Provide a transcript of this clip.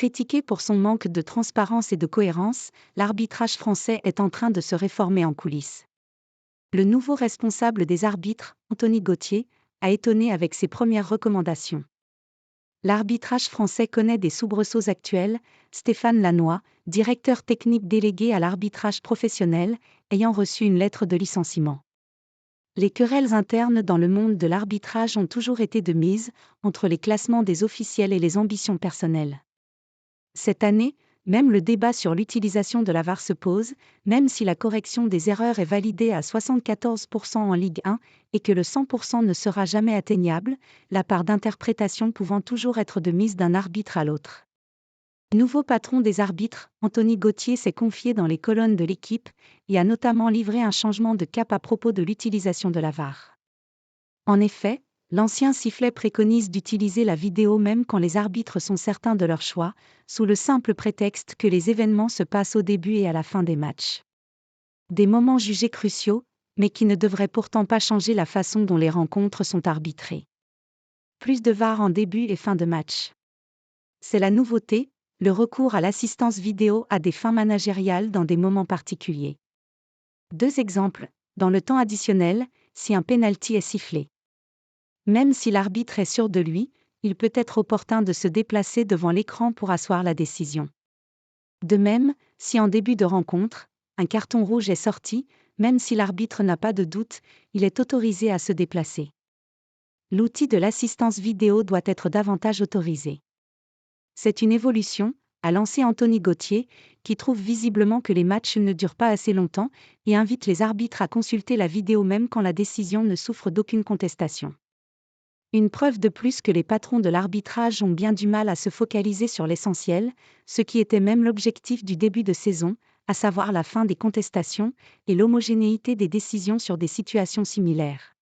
Critiqué pour son manque de transparence et de cohérence, l'arbitrage français est en train de se réformer en coulisses. Le nouveau responsable des arbitres, Anthony Gauthier, a étonné avec ses premières recommandations. L'arbitrage français connaît des soubresauts actuels, Stéphane Lannoy, directeur technique délégué à l'arbitrage professionnel, ayant reçu une lettre de licenciement. Les querelles internes dans le monde de l'arbitrage ont toujours été de mise, entre les classements des officiels et les ambitions personnelles. Cette année, même le débat sur l'utilisation de la VAR se pose, même si la correction des erreurs est validée à 74% en Ligue 1 et que le 100% ne sera jamais atteignable, la part d'interprétation pouvant toujours être de mise d'un arbitre à l'autre. Nouveau patron des arbitres, Anthony Gauthier s'est confié dans les colonnes de l'Équipe et a notamment livré un changement de cap à propos de l'utilisation de la VAR. En effet, l'ancien sifflet préconise d'utiliser la vidéo même quand les arbitres sont certains de leur choix, sous le simple prétexte que les événements se passent au début et à la fin des matchs. Des moments jugés cruciaux, mais qui ne devraient pourtant pas changer la façon dont les rencontres sont arbitrées. Plus de VAR en début et fin de match. C'est la nouveauté, le recours à l'assistance vidéo à des fins managériales dans des moments particuliers. 2 exemples. Dans le temps additionnel, si un pénalty est sifflé. Même si l'arbitre est sûr de lui, il peut être opportun de se déplacer devant l'écran pour asseoir la décision. De même, si en début de rencontre, un carton rouge est sorti, même si l'arbitre n'a pas de doute, il est autorisé à se déplacer. L'outil de l'assistance vidéo doit être davantage autorisé. C'est une évolution, a lancé Anthony Gauthier, qui trouve visiblement que les matchs ne durent pas assez longtemps et invite les arbitres à consulter la vidéo même quand la décision ne souffre d'aucune contestation. Une preuve de plus que les patrons de l'arbitrage ont bien du mal à se focaliser sur l'essentiel, ce qui était même l'objectif du début de saison, à savoir la fin des contestations et l'homogénéité des décisions sur des situations similaires.